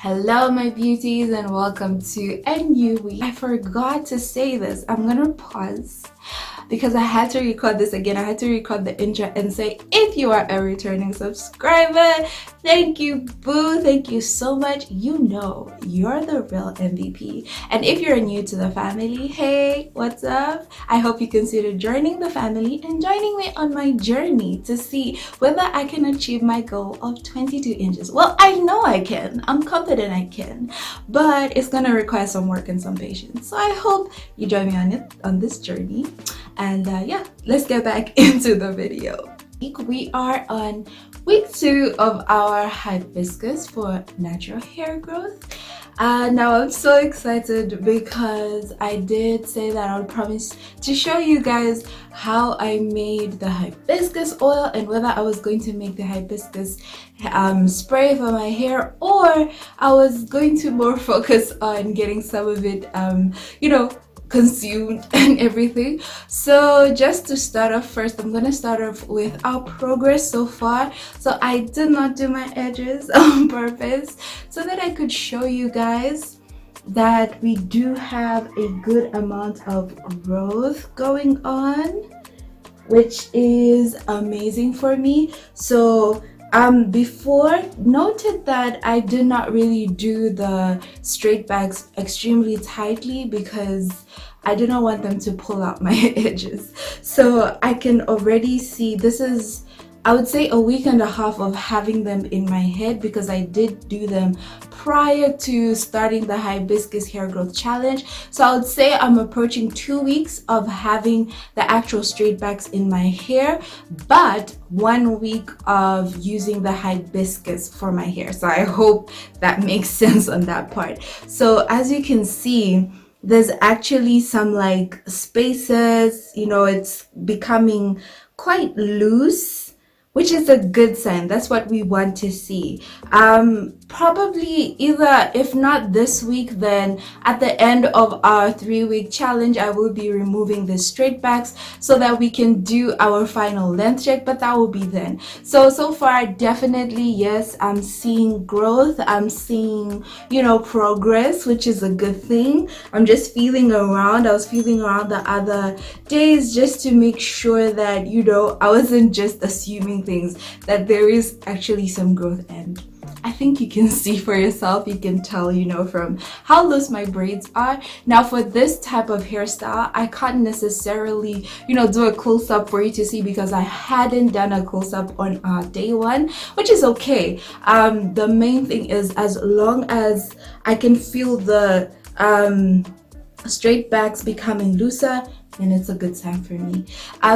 Hello my beauties and welcome to a new week. I forgot to say this. I'm gonna pause because I had to record this again. I had to record the intro and say, if you are a returning subscriber, thank you, boo. Thank you so much. You know, you're the real MVP. And if you're new to the family, hey, what's up? I hope you consider joining the family and joining me on my journey to see whether I can achieve my goal of 22 inches. Well, I know I can. I'm confident I can, but it's gonna require some work and some patience. So I hope you join me on this journey. And yeah, let's get back into the video. We are on week 2 of our hibiscus for natural hair growth. Now I'm so excited because I did say that I would promise to show you guys how I made the hibiscus oil and whether I was going to make the hibiscus spray for my hair, or I was going to more focus on getting some of it consumed and everything. So just to start off, first I'm gonna start off with our progress so far. So I did not do my edges on purpose so that I could show you guys that we do have a good amount of growth going on, which is amazing for me. So before, noted that I did not really do the straight backs extremely tightly because I do not want them to pull out my edges. So I can already see this is, I would say, a week and a half of having them in my head because I did do them prior to starting the hibiscus hair growth challenge. So I would say I'm approaching 2 weeks of having the actual straight backs in my hair, but 1 week of using the hibiscus for my hair. So I hope that makes sense on that part. So as you can see, there's actually some like spaces, it's becoming quite loose, which is a good sign. That's what we want to see. Probably either, if not this week, then at the end of our 3-week challenge, I will be removing the straight backs so that we can do our final length check, but that will be then. So far, definitely, yes, I'm seeing growth. I'm seeing, progress, which is a good thing. I'm just feeling around. I was feeling around the other days just to make sure that, I wasn't just assuming things, that there is actually some growth, and I think you can see for yourself. You can tell, from how loose my braids are. Now for this type of hairstyle, I can't necessarily, do a close-up for you to see because I hadn't done a close-up on day 1, which is okay. The main thing is, as long as I can feel the straight backs becoming looser, and it's a good sign for me.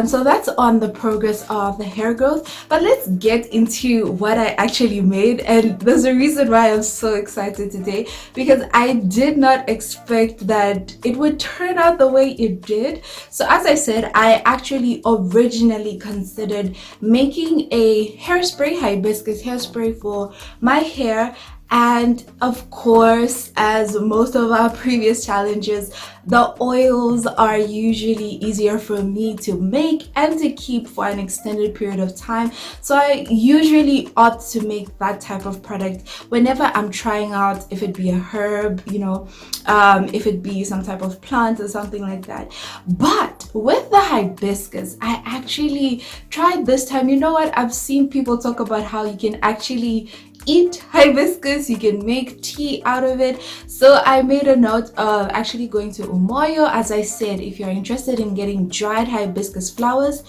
So that's on the progress of the hair growth, but let's get into what I actually made. And there's a reason why I'm so excited today, because I did not expect that it would turn out the way it did. So as I said, I actually originally considered making a hairspray, hibiscus hairspray for my hair. And of course, as most of our previous challenges, the oils are usually easier for me to make and to keep for an extended period of time. So I usually opt to make that type of product whenever I'm trying out, if it be a herb, if it be some type of plant or something like that. But with the hibiscus, I actually tried this time. You know what? I've seen people talk about how you can actually eat hibiscus, you can make tea out of it. So I made a note of actually going to Umoyo. As I said, if you're interested in getting dried hibiscus flowers,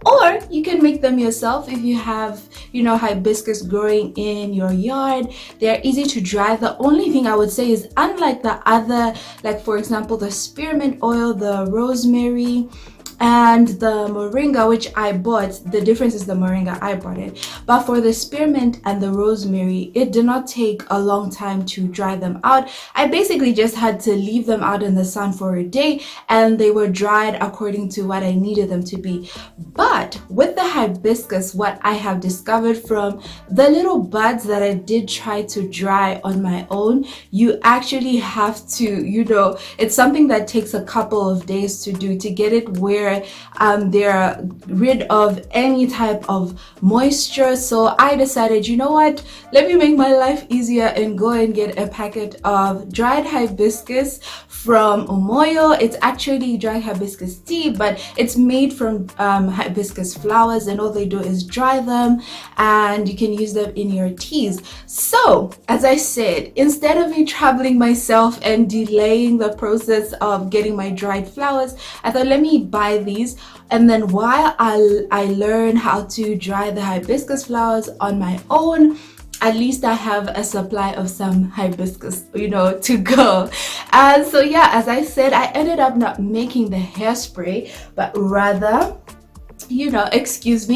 or you can make them yourself if you have, hibiscus growing in your yard. They're easy to dry. The only thing I would say is, unlike the other, like for example, the spearmint oil, the rosemary, and the moringa, which I bought, the difference is the moringa, I bought it. But for the spearmint and the rosemary, it did not take a long time to dry them out. I basically just had to leave them out in the sun for a day, and they were dried according to what I needed them to be. But with the hibiscus, what I have discovered from the little buds that I did try to dry on my own, you actually have to, it's something that takes a couple of days to do, to get it where where they're rid of any type of moisture. So I decided, you know what, let me make my life easier and go and get a packet of dried hibiscus from Omoyo. It's actually dried hibiscus tea, but it's made from hibiscus flowers, and all they do is dry them and you can use them in your teas. So as I said, instead of me troubling myself and delaying the process of getting my dried flowers, I thought, let me buy these, and then while I learn how to dry the hibiscus flowers on my own, at least I have a supply of some hibiscus, to go. And so yeah, as I said, I ended up not making the hairspray, but rather, excuse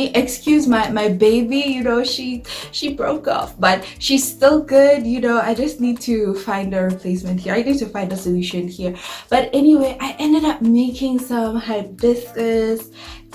my baby, she broke off, but she's still good. I just need to find a replacement here. I need to find a solution here. But anyway, I ended up making some hibiscus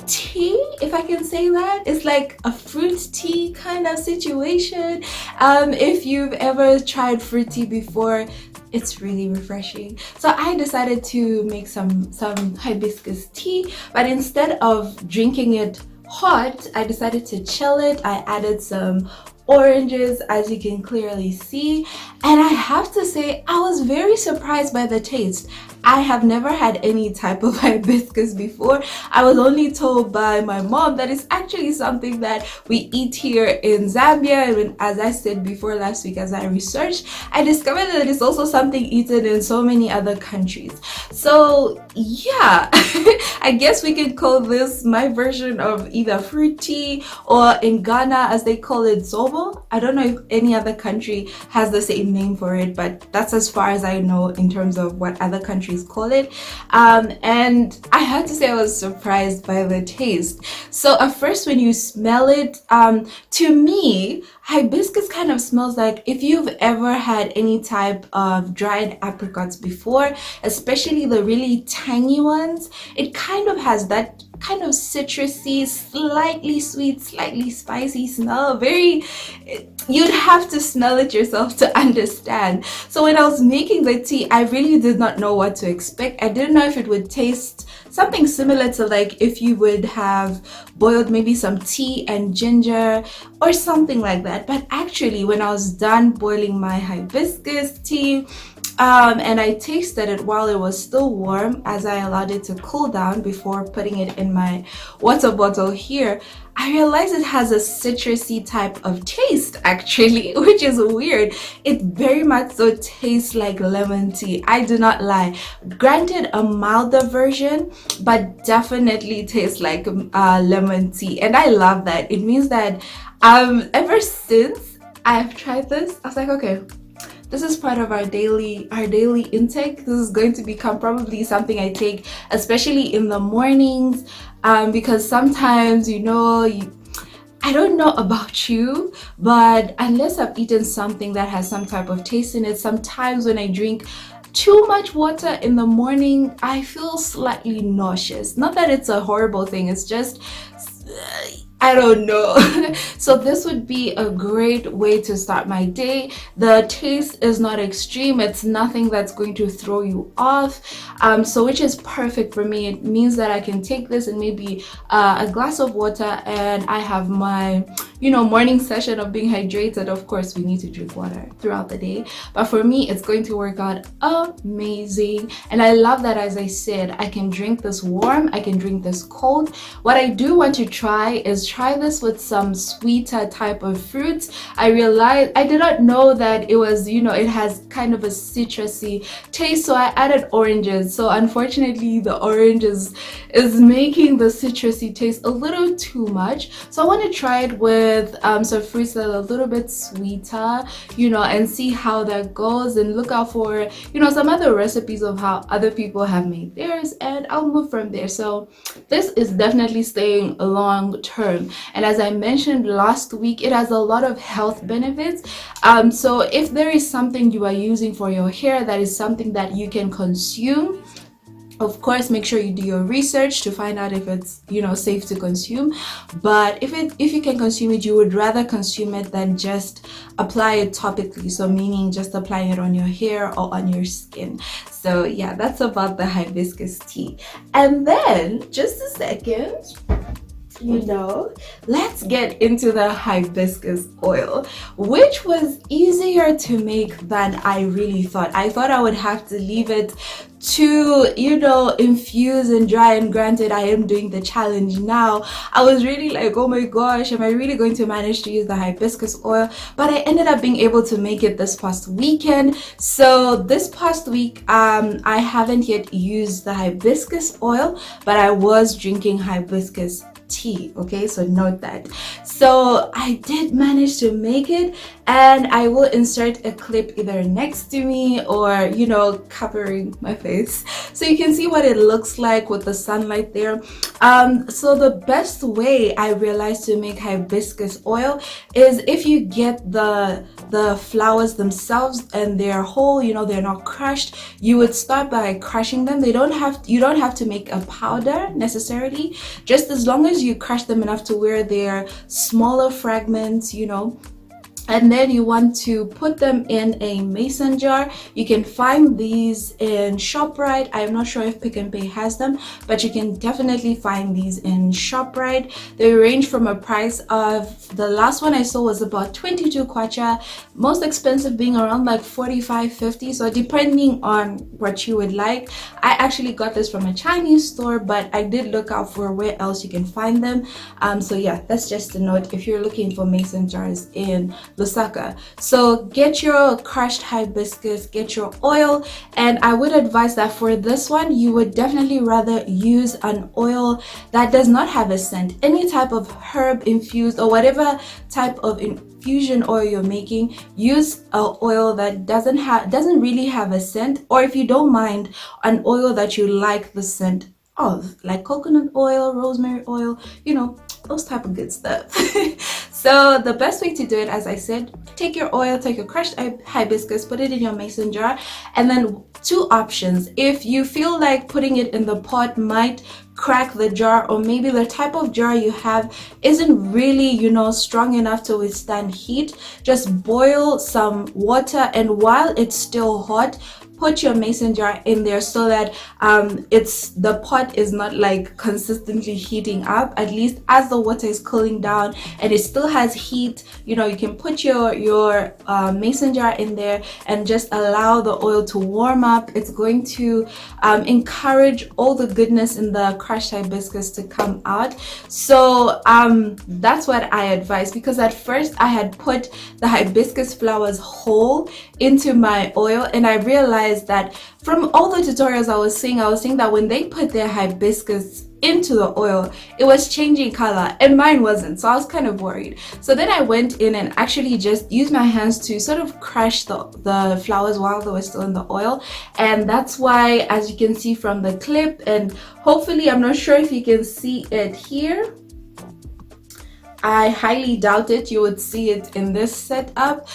tea, if I can say that. It's like a fruit tea kind of situation. If you've ever tried fruit tea before, it's really refreshing. So I decided to make some hibiscus tea, but instead of drinking it hot, I decided to chill it. I added some oranges, as you can clearly see, and I have to say I was very surprised by the taste. I have never had any type of hibiscus before. I was only told by my mom that it's actually something that we eat here in Zambia. And as I said before last week, as I researched, I discovered that it's also something eaten in so many other countries. So yeah, I guess we could call this my version of either fruit tea, or in Ghana, as they call it, Zobo. I don't know if any other country has the same name for it, but that's as far as I know in terms of what other countries call it. And I have to say I was surprised by the taste. So at first, when you smell it, to me, hibiscus kind of smells like if you've ever had any type of dried apricots before, especially the really tangy ones. It kind of has that kind of citrusy, slightly sweet, slightly spicy smell. You'd have to smell it yourself to understand. So when I was making the tea, I really did not know what to expect. I didn't know if it would taste something similar to like if you would have boiled maybe some tea and ginger or something like that. But actually, when I was done boiling my hibiscus tea, and I tasted it while it was still warm, as I allowed it to cool down before putting it in my water bottle here, I realized it has a citrusy type of taste actually, which is weird. It very much so tastes like lemon tea. I do not lie. Granted, a milder version, but definitely tastes like lemon tea, and I love that. It means that ever since I've tried this, I was like, okay, this is part of our daily intake. This is going to become probably something I take, especially in the mornings, because sometimes, I don't know about you, but unless I've eaten something that has some type of taste in it, sometimes when I drink too much water in the morning, I feel slightly nauseous. Not that it's a horrible thing, it's just I don't know. So this would be a great way to start my day. The taste is not extreme. It's nothing that's going to throw you off. So which is perfect for me. It means that I can take this and maybe a glass of water, and I have my morning session of being hydrated. Of course, we need to drink water throughout the day, but for me, it's going to work out amazing. And I love that, as I said, I can drink this warm, I can drink this cold. What I do want to try is try this with some sweeter type of fruits. I realized I did not know that it was, it has kind of a citrusy taste, so I added oranges. So unfortunately, the orange is making the citrusy taste a little too much. So I want to try it with some fruits that are a little bit sweeter, and see how that goes, and look out for, some other recipes of how other people have made theirs, and I'll move from there. So this is definitely staying long term. And as I mentioned last week, it has a lot of health benefits. So if there is something you are using for your hair that is something that you can consume, Of course, make sure you do your research to find out if it's, you know, safe to consume. But if you can consume it, you would rather consume it than just apply it topically. So meaning just applying it on your hair or on your skin. So yeah, that's about the hibiscus tea. And then just a second, you know, let's get into the hibiscus oil, which was easier to make than I really thought. I thought I would have to leave it to, you know, infuse and dry, and granted I am doing the challenge now. I was really like, oh my gosh, am I really going to manage to use the hibiscus oil? But I ended up being able to make it this past weekend. So this past week I haven't yet used the hibiscus oil, but I was drinking hibiscus tea. Okay, so note that. So I did manage to make it, and I will insert a clip either next to me or, you know, covering my face so you can see what it looks like with the sunlight there. So the best way I realized to make hibiscus oil is if you get the flowers themselves and they're whole, you know, they're not crushed, you would start by crushing them. You don't have to make a powder necessarily, just as long as you crush them enough to where they're smaller fragments, you know. And then you want to put them in a mason jar. You can find these in ShopRite. I'm not sure if Pick n Pay has them, but you can definitely find these in ShopRite. They range from a price of, the last one I saw was about 22 kwacha, most expensive being around like 45-50. So depending on what you would like. I actually got this from a Chinese store, but I did look out for where else you can find them. So yeah, that's just a note if you're looking for mason jars in Lusaka. So get your crushed hibiscus, get your oil, and I would advise that for this one you would definitely rather use an oil that does not have a scent. Any type of herb infused or whatever type of infusion oil you're making, use an oil that doesn't really have a scent, or if you don't mind, an oil that you like the scent of, like coconut oil, rosemary oil, you know, those type of good stuff. So the best way to do it, as I said, take your oil, take your crushed hibiscus, put it in your mason jar, and then two options. If you feel like putting it in the pot might crack the jar, or maybe the type of jar you have isn't really, you know, strong enough to withstand heat, just boil some water, and while it's still hot, put your mason jar in there so that the pot is not like consistently heating up. At least as the water is cooling down and it still has heat, you know, you can put your mason jar in there and just allow the oil to warm up. It's going to encourage all the goodness in the crushed hibiscus to come out. So that's what I advise, because at first I had put the hibiscus flowers whole into my oil, and I realized that from all the tutorials I was seeing that when they put their hibiscus into the oil, it was changing color and mine wasn't. So I was kind of worried. So then I went in and actually just used my hands to sort of crush the flowers while they were still in the oil. And that's why, as you can see from the clip, and hopefully, I'm not sure if you can see it here, I highly doubt it, you would see it in this setup.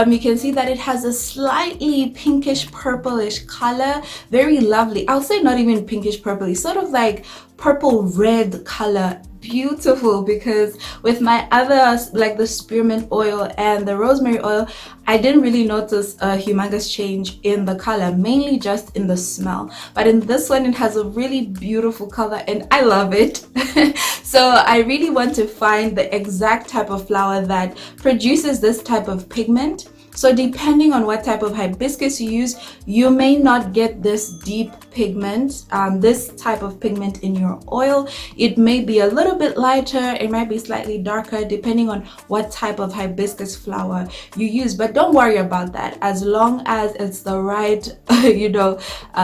You can see that it has a slightly pinkish purplish color, very lovely. I'll say not even pinkish purplish, sort of like purple red color. Beautiful, because with my other, like the spearmint oil and the rosemary oil, I didn't really notice a humongous change in the color, mainly just in the smell. But in this one, it has a really beautiful color and I love it. So I really want to find the exact type of flower that produces this type of pigment. So depending on what type of hibiscus you use, you may not get this deep pigment, this type of pigment in your oil. It may be a little bit lighter, it might be slightly darker, depending on what type of hibiscus flower you use. But don't worry about that, as long as it's the right, you know,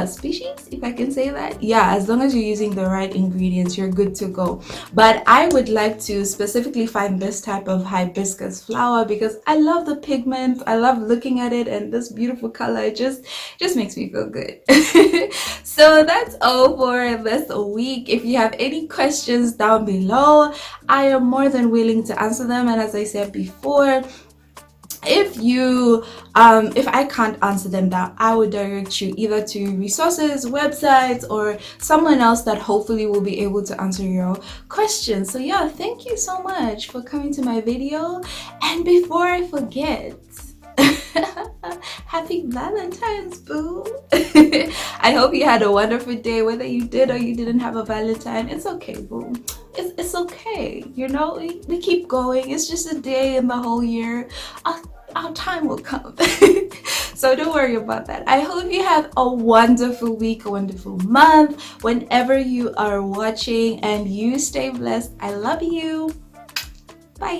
species, if I can say that. Yeah, as long as you're using the right ingredients, you're good to go. But I would like to specifically find this type of hibiscus flower because I love the pigment, I love looking at it, and this beautiful color, it just makes me feel good. So that's all for this week. If you have any questions down below, I am more than willing to answer them. And as I said before, if you if I can't answer them now, I would direct you either to resources, websites, or someone else that hopefully will be able to answer your questions. So yeah, thank you so much for coming to my video. And before I forget, happy Valentine's, boo. I hope you had a wonderful day, whether you did or you didn't have a Valentine. It's okay, boo. It's okay, you know. We keep going. It's just a day in the whole year. Our time will come. So don't worry about that. I hope you have a wonderful week, a wonderful month, whenever you are watching, and you stay blessed. I love you. Bye.